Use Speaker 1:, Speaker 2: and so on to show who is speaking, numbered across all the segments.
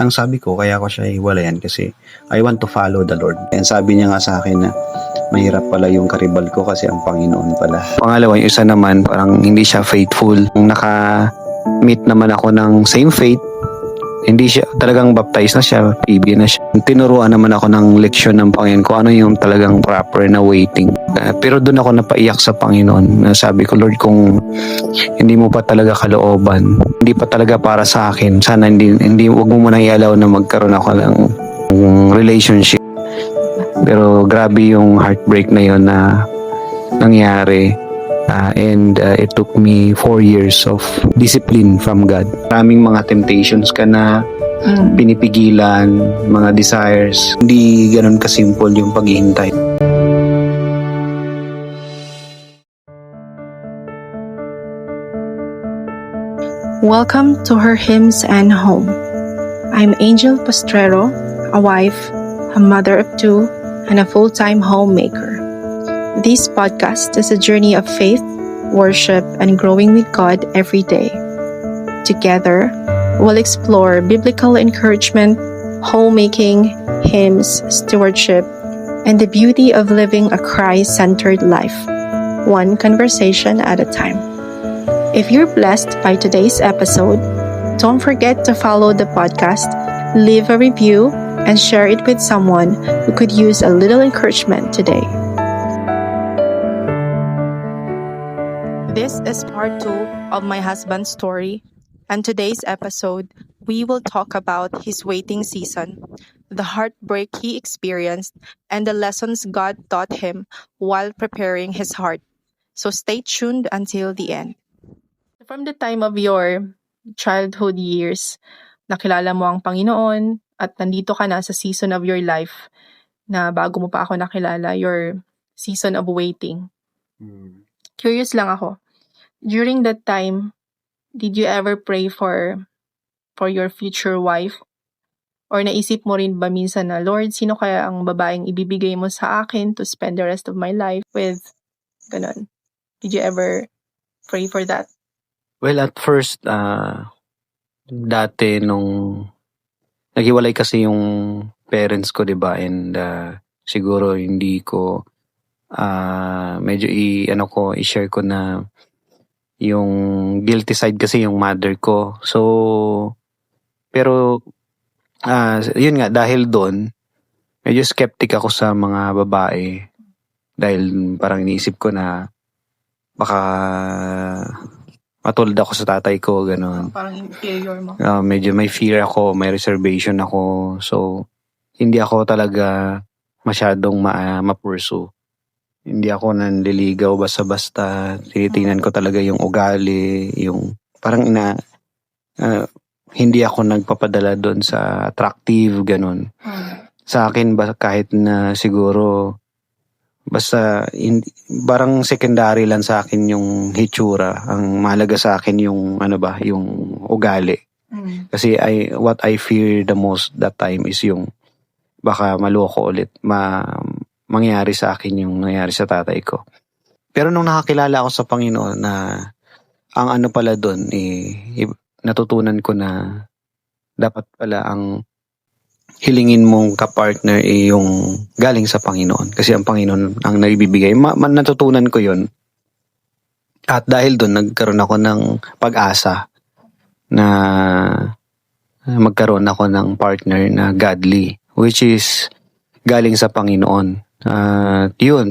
Speaker 1: Ang sabi ko, kaya ko siya hiwalayan kasi I want to follow the Lord. And sabi niya nga sa akin na mahirap pala yung karibal ko kasi ang Panginoon pala. Pangalawa, yung isa naman, parang hindi siya faithful. Naka-meet naman ako ng same faith. Hindi siya, talagang baptized na siya, PB na siya. Tinuruan naman ako ng leksyon ng Panginoon kung ano yung talagang proper na waiting. Pero doon ako napaiyak sa Panginoon. Sabi ko, Lord, kung hindi mo pa talaga kalooban, hindi pa talaga para sa akin, sana wag mo muna i-allow na magkaroon ako ng relationship. Pero grabe yung heartbreak na yon na nangyari. And it took me 4 years of discipline from God. Maraming mga temptations ka na pinipigilan, mga desires. Hindi ganun kasimple yung paghihintay.
Speaker 2: Welcome to Her Hymns and Home. I'm Angel Postrero, a wife, a mother of 2, and a full-time homemaker. This podcast is a journey of faith, worship, and growing with God every day. Together, we'll explore biblical encouragement, homemaking, hymns, stewardship, and the beauty of living a Christ-centered life, one conversation at a time. If you're blessed by today's episode, don't forget to follow the podcast, leave a review, and share it with someone who could use a little encouragement today. This is part 2 of my husband's story, and today's episode, we will talk about his waiting season, the heartbreak he experienced, and the lessons God taught him while preparing his heart. So stay tuned until the end. From the time of your childhood years, nakilala mo ang Panginoon at nandito ka na sa season of your life na bago mo pa ako nakilala, your season of waiting. Curious lang ako. During that time, did you ever pray for your future wife? Or naisip mo rin ba minsan na, Lord, sino kaya ang babaeng ibibigay mo sa akin to spend the rest of my life with? Ganon. Did you ever pray for that?
Speaker 1: Well, at first, dati nung naghiwalay kasi yung parents ko, 'di ba? And siguro hindi ko medyo i-share ko na yung guilty side kasi yung mother ko. So pero yun nga, dahil doon medyo skeptic ako sa mga babae dahil parang iniisip ko na baka matulad ako sa tatay ko, gano'n.
Speaker 2: Parang inferior mo.
Speaker 1: Medyo may fear ako, may reservation ako. So, hindi ako talaga masyadong ma-pursue. Hindi ako nanliligaw basta-basta. Tinitingnan ko talaga yung ugali, yung parang hindi ako nagpapadala doon sa attractive, gano'n. Sa akin, kahit na siguro basta parang secondary lang sa akin yung hitsura. Ang mahalaga sa akin yung yung ugali. Kasi what I fear the most that time is yung baka maloko ulit, mangyari sa akin yung nangyari sa tatay ko. Pero nung nakakilala ako sa Panginoon na ang pala doon, natutunan ko na dapat pala ang hilingin mong kapartner yung galing sa Panginoon. Kasi ang Panginoon ang nagbibigay. Natutunan ko yun. At dahil doon, nagkaroon ako ng pag-asa na magkaroon ako ng partner na godly, which is galing sa Panginoon. Yun,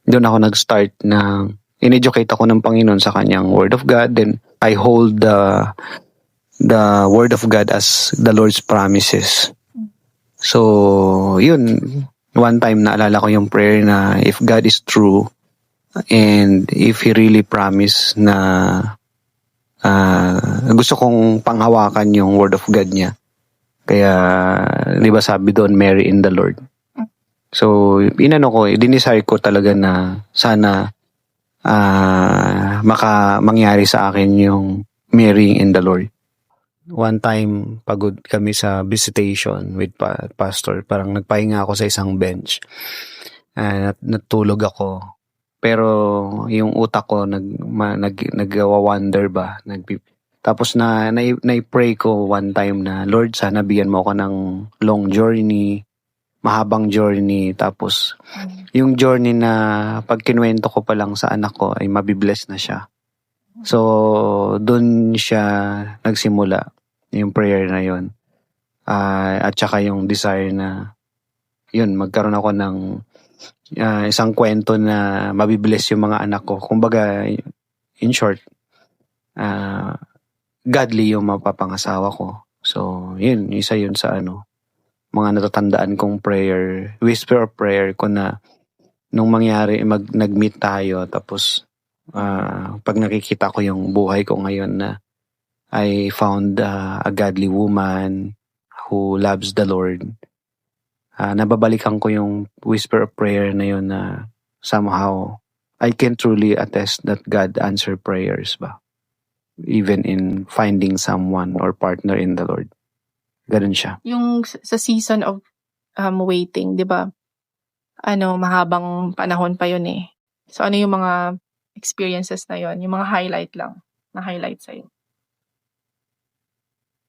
Speaker 1: doon ako nag-start na in-educate ako ng Panginoon sa kanyang Word of God. Then I hold the Word of God as the Lord's promises. So, yun. One time naalala ko yung prayer na if God is true and if He really promised na gusto kong panghawakan yung Word of God niya. Kaya, di ba sabi doon, marry in the Lord. So, dinesire ko talaga na sana mangyari sa akin yung marrying in the Lord. One time, pagod kami sa visitation with pastor. Parang nagpahinga ako sa isang bench. Natulog ako. Pero yung utak ko nag-wonder ba? Tapos na-pray ko one time na, Lord, sana bigyan mo ako ng long journey, mahabang journey. Tapos, yung journey na pag kinuwento ko pa lang sa anak ko ay mabibless na siya. So, dun siya nagsimula, yung prayer na yun. At saka yung desire na, yun, magkaroon ako ng isang kwento na mabibless yung mga anak ko. Kumbaga, in short, godly yung mapapangasawa ko. So, yun, isa yun sa mga natatandaan kong prayer, whisper of prayer ko na nung mangyari, nag-meet tayo, tapos pag nakikita ko yung buhay ko ngayon na I found a godly woman who loves the Lord, nababalikan ko yung whisper of prayer na yun na somehow I can truly attest that God answer prayers ba? Even in finding someone or partner in the Lord. Ganun siya.
Speaker 2: Yung sa season of waiting, di ba? Mahabang panahon pa yun eh. So ano yung mga experiences na yun? Yung mga highlight lang na highlight sa'yo?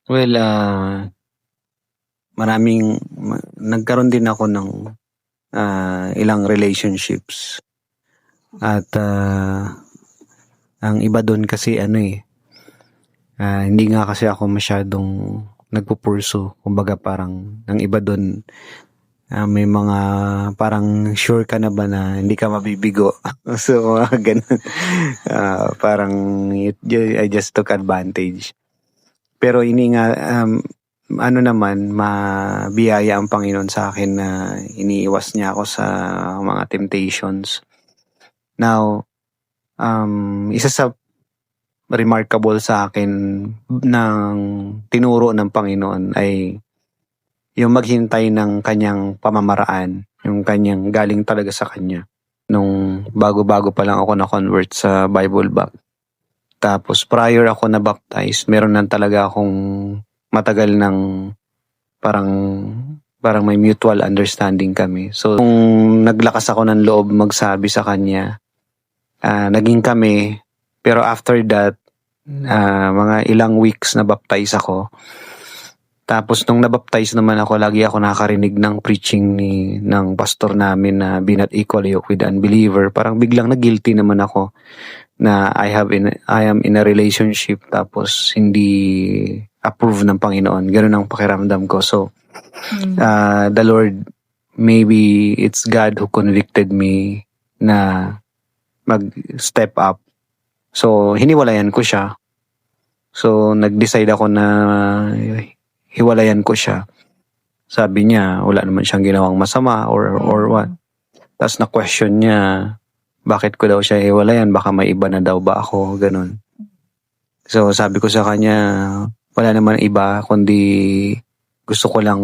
Speaker 1: Well, nagkaroon din ako ng ilang relationships. At ang iba doon kasi hindi nga kasi ako masyadong nagpupurso. Kumbaga parang, ang iba doon, may mga parang sure ka na ba na hindi ka mabibigo. So, ganun. Parang, I just took advantage. Pero mabiyaya ang Panginoon sa akin na iniiwas niya ako sa mga temptations. Now, isa sa remarkable sa akin ng tinuro ng Panginoon ay yung maghintay ng kanyang pamamaraan, yung kanyang galing talaga sa kanya. Nung bago-bago pa lang ako na-convert sa Bible Bap. Tapos prior ako na-baptize, meron na talaga akong matagal ng parang may mutual understanding kami. So, kung naglakas ako ng loob magsabi sa kanya, naging kami. Pero after that, mga ilang weeks na baptize ako. Tapos nung nabaptize naman ako, lagi ako nakarinig ng preaching ng pastor namin na be not equally yoked with the unbeliever. Parang biglang na-guilty naman ako na I am in a relationship tapos hindi approve ng Panginoon. Ganun ang pakiramdam ko. So, the Lord, maybe it's God who convicted me na mag-step up. So, hiniwalayan ko siya. So, nag-decide ako na hiwalayan ko siya. Sabi niya, wala naman siyang ginawang masama or what. Tapos na-question niya, bakit ko daw siya hiwalayan? Baka may iba na daw ba ako? Ganun. So, sabi ko sa kanya, wala naman iba, kundi gusto ko lang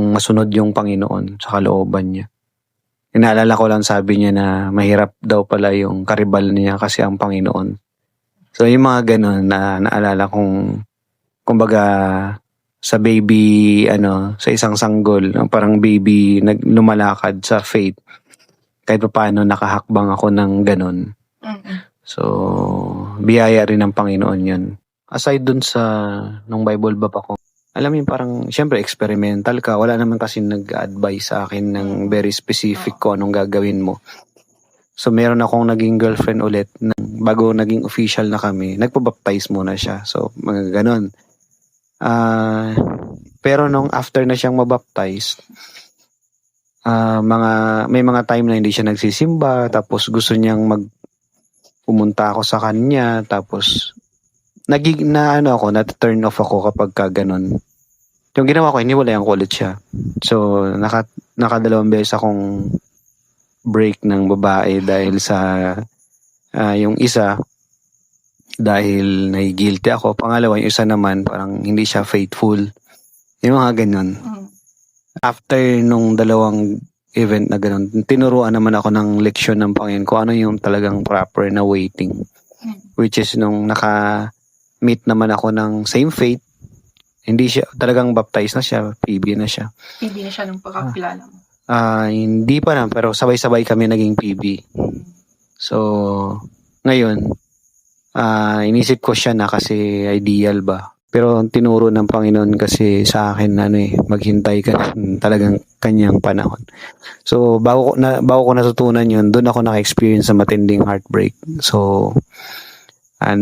Speaker 1: masunod yung Panginoon sa kalooban niya. Inaalala ko lang, sabi niya na mahirap daw pala yung karibal niya kasi ang Panginoon. So yung mga ganun na naalala kong, kumbaga sa baby, sa isang sanggol, parang baby lumalakad sa faith. Kahit pa paano nakahakbang ako ng ganun. So, biyaya rin ng Panginoon yun. Aside dun sa, nung Bible Bap ako, alam mo yung parang, syempre experimental ka. Wala naman kasi nag-advise sa akin ng very specific ko anong gagawin mo. So, meron akong naging girlfriend ulit. Bago naging official na kami, nagpabaptize muna siya. So, mga ganon. Pero nung after na siyang mabaptize, may mga time na hindi siya nagsisimba. Tapos gusto niyang pumunta ako sa kanya. Tapos, na-turn off ako kapag ganon. Yung ginawa ko, iniwalayan ko ulit siya. So, nakadalawang beses akong break ng babae dahil sa yung isa, dahil nai-guilty ako. Pangalawa, yung isa naman, parang hindi siya faithful. Yung mga ganon. After nung dalawang event na ganon, tinuruan naman ako ng leksyon ng Panginoon kung ano yung talagang proper na waiting. Which is nung meet naman ako ng same faith. Hindi siya, talagang baptized na siya, PB na siya.
Speaker 2: PB na siya nung pagkakilala mo?
Speaker 1: Hindi pa na, pero sabay-sabay kami naging PB. So, ngayon, inisip ko siya na kasi ideal ba. Pero ang tinuro ng Panginoon kasi sa akin maghintay ka talagang kanyang panahon. So bago ko natutunan 'yun, doon ako naka-experience sa matinding heartbreak. So I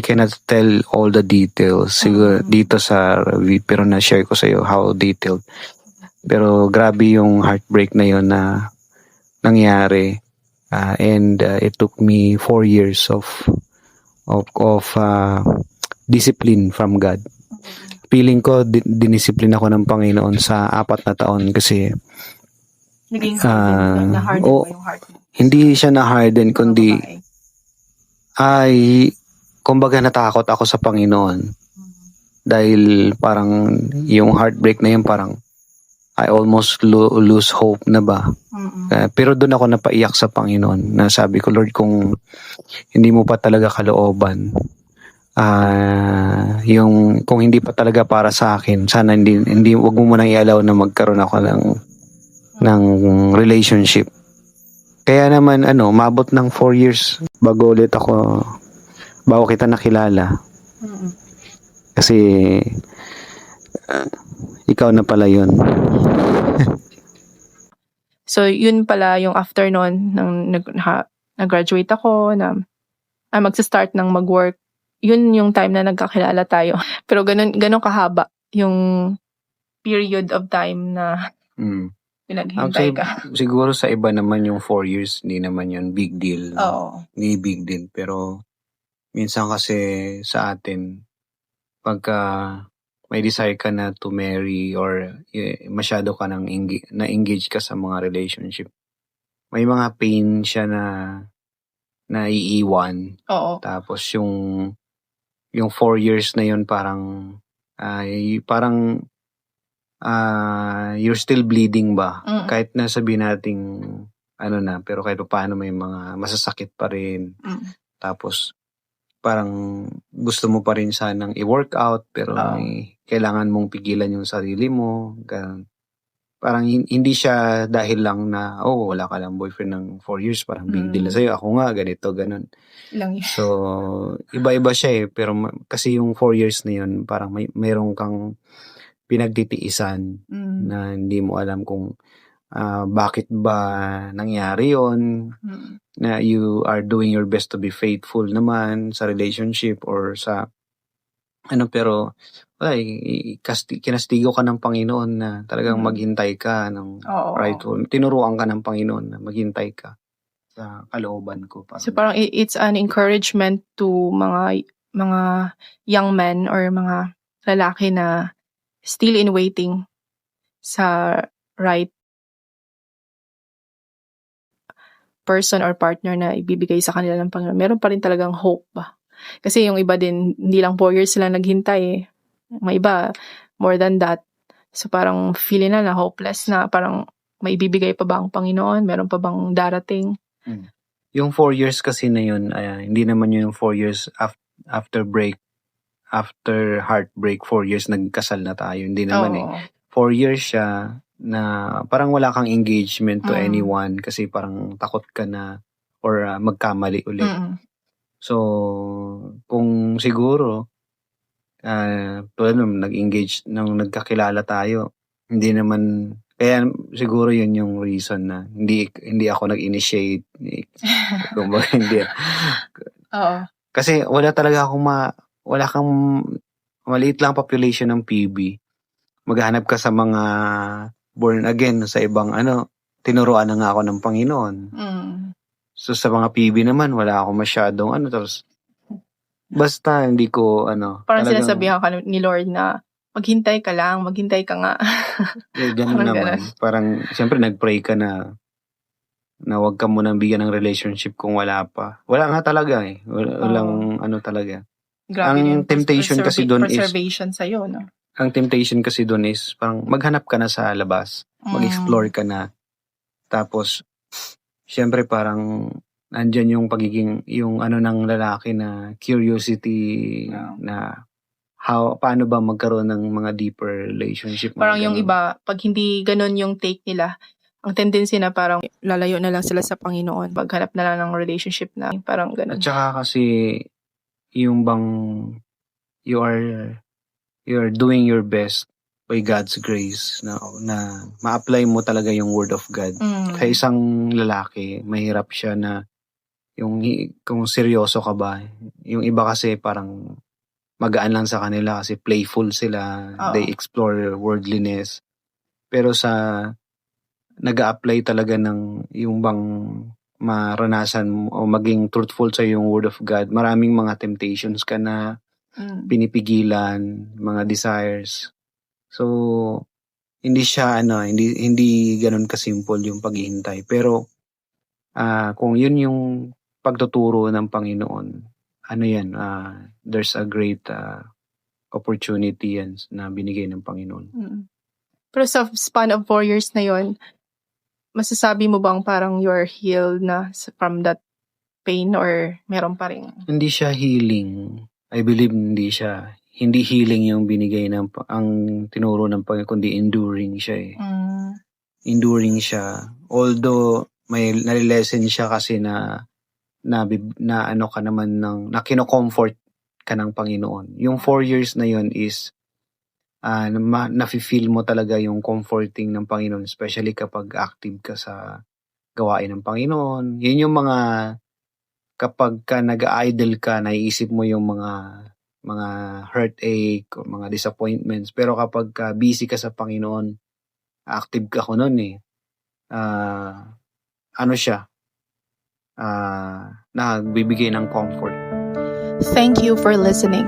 Speaker 1: cannot tell all the details siguro dito sa review, pero na-share ko sa iyo how detailed. Pero grabe yung heartbreak na 'yon na nangyari. And it took me 4 years of discipline from God. Feeling ko dinisiplina ako ng Panginoon sa 4 na taon kasi
Speaker 2: Naging hardened na harden
Speaker 1: oo,
Speaker 2: ba yung heart mo?
Speaker 1: hindi siya na harden kundi
Speaker 2: Babae.
Speaker 1: ay kumbaga natakot ako sa Panginoon dahil parang yung heartbreak na yun parang I almost lose hope na ba. Pero doon ako napaiyak sa Panginoon na sabi ko, Lord, kung hindi mo pa talaga kalooban, kung hindi pa talaga para sa akin, sana hindi wag mo munang i-allow na magkaroon ako ng relationship. Kaya naman mabot ng 4 years bago kita nakilala. Kasi ikaw na pala yun.
Speaker 2: So, yun pala yung after nun, nang nag-graduate ako, na magsa-start ng mag-work. Yun yung time na nagkakilala tayo. Pero ganun kahaba yung period of time na pinaghintay ka.
Speaker 1: Siguro sa iba naman yung 4 years, hindi naman yun big deal. No?
Speaker 2: Oo.
Speaker 1: Hindi big deal. Pero minsan kasi sa atin, pagka may desire ka na to marry or masyado ka na-engage ka sa mga relationship, may mga pain siya na naiiwan.
Speaker 2: Oo.
Speaker 1: Tapos yung 4 years na yun parang you're still bleeding ba? Kahit na sabihin nating pero kahit paano may mga masasakit pa rin. Tapos parang gusto mo pa rin sanang i-workout pero kailangan mong pigilan yung sarili mo. Ganun. Parang hindi siya dahil lang na wala ka lang boyfriend ng 4 years, parang big deal na sa'yo. Ako nga, ganito, ganun. So, iba-iba siya pero kasi yung 4 years na yun, parang mayroong kang pinagtitiisan na hindi mo alam kung bakit ba nangyari yon, na you are doing your best to be faithful naman sa relationship or sa pero kinastigo ka ng Panginoon na talagang maghintay ka ng rightful. Tinuruan ka ng Panginoon na maghintay ka sa kalooban ko.
Speaker 2: So parang it's an encouragement to mga young men or mga lalaki na still in waiting sa right person or partner na ibibigay sa kanila ng Panginoon. Meron pa rin talagang hope ba? Kasi yung iba din, hindi lang 4 years sila naghintay eh. May iba, more than that. So parang feeling na hopeless na parang may ibibigay pa ba ang Panginoon? Meron pa bang darating?
Speaker 1: Yung 4 years kasi na yun, hindi naman yun yung 4 years after heartbreak, 4 years nagkasal na tayo. Hindi naman 4 years siya na parang wala kang engagement to anyone kasi parang takot ka na or magkamali ulit. So, kung siguro, tulad nung nag-engage, nung nagkakilala tayo, hindi naman, kaya siguro yun yung reason na hindi ako nag-initiate. Kumbaga hindi. Kasi wala kang maliit lang population ng PB. Maghanap ka sa mga born again sa ibang tinuruan na nga ako ng Panginoon. So sa mga PB naman, wala akong masyadong tapos basta hindi ko
Speaker 2: parang sinasabihan ka ni Lord na maghintay ka lang, maghintay ka nga.
Speaker 1: Ganun naman. Parang siyempre nag-pray ka na wag ka munang bigyan ng relationship kung wala pa. Wala nga talaga eh. Walang talaga.
Speaker 2: Grabe
Speaker 1: ang temptation kasi doon is
Speaker 2: preservation sa'yo, no?
Speaker 1: Ang temptation kasi doon is parang maghanap ka na sa labas. Mag-explore ka na. Tapos siyempre parang nandyan yung pagiging, yung ng lalaki na curiosity na paano ba magkaroon ng mga deeper relationship.
Speaker 2: Parang yung iba, pag hindi ganun yung take nila, Ang tendency na parang lalayo na lang sila sa Panginoon. Paghanap na lang ng relationship na parang ganun.
Speaker 1: At saka kasi yung bang you are doing your best by God's grace na ma-apply mo talaga yung word of God. Kaya isang lalaki, mahirap siya na kung seryoso ka ba. Yung iba kasi parang magaan lang sa kanila kasi playful sila.
Speaker 2: Oo.
Speaker 1: They explore worldliness. Pero nag-a-apply talaga ng yung bang maranasan mo o maging truthful sa yung word of God. Maraming mga temptations ka na pinipigilan, mga desires. So, hindi siya hindi ganoon kasimple yung paghihintay. Pero kung yun yung pagtuturo ng Panginoon, there's a great opportunity yan na binigay ng Panginoon.
Speaker 2: Pero sa span of 4 years na yon, masasabi mo bang parang you're healed na from that pain or meron pa rin?
Speaker 1: Hindi siya healing. I believe hindi healing yung binigay ang tinuro ng Panginoon, kundi enduring siya . Enduring siya. Although may nalilesen siya kasi na ano ka naman na kino-comfort ka ng Panginoon. Yung 4 years na yon is nafe-feel mo talaga yung comforting ng Panginoon, especially kapag active ka sa gawain ng Panginoon. Yun yung mga kapag ka nag-idle ka, naiisip mo yung mga heartache o mga disappointments. Pero kapag busy ka sa Panginoon, active ka ko nun nagbibigay ng comfort.
Speaker 2: Thank you for listening.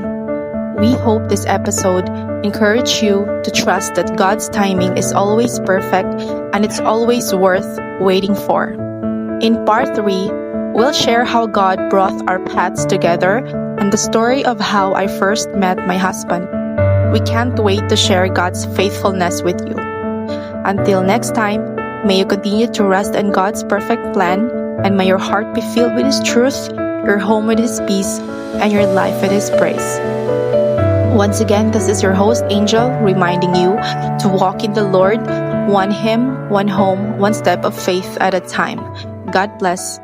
Speaker 2: We hope this episode encouraged you to trust that God's timing is always perfect and it's always worth waiting for. In part 3, we'll share how God brought our paths together and the story of how I first met my husband. We can't wait to share God's faithfulness with you. Until next time, may you continue to rest in God's perfect plan, and may your heart be filled with His truth, your home with His peace, and your life with His praise. Once again, this is your host, Angel, reminding you to walk in the Lord, one hymn, one home, one step of faith at a time. God bless.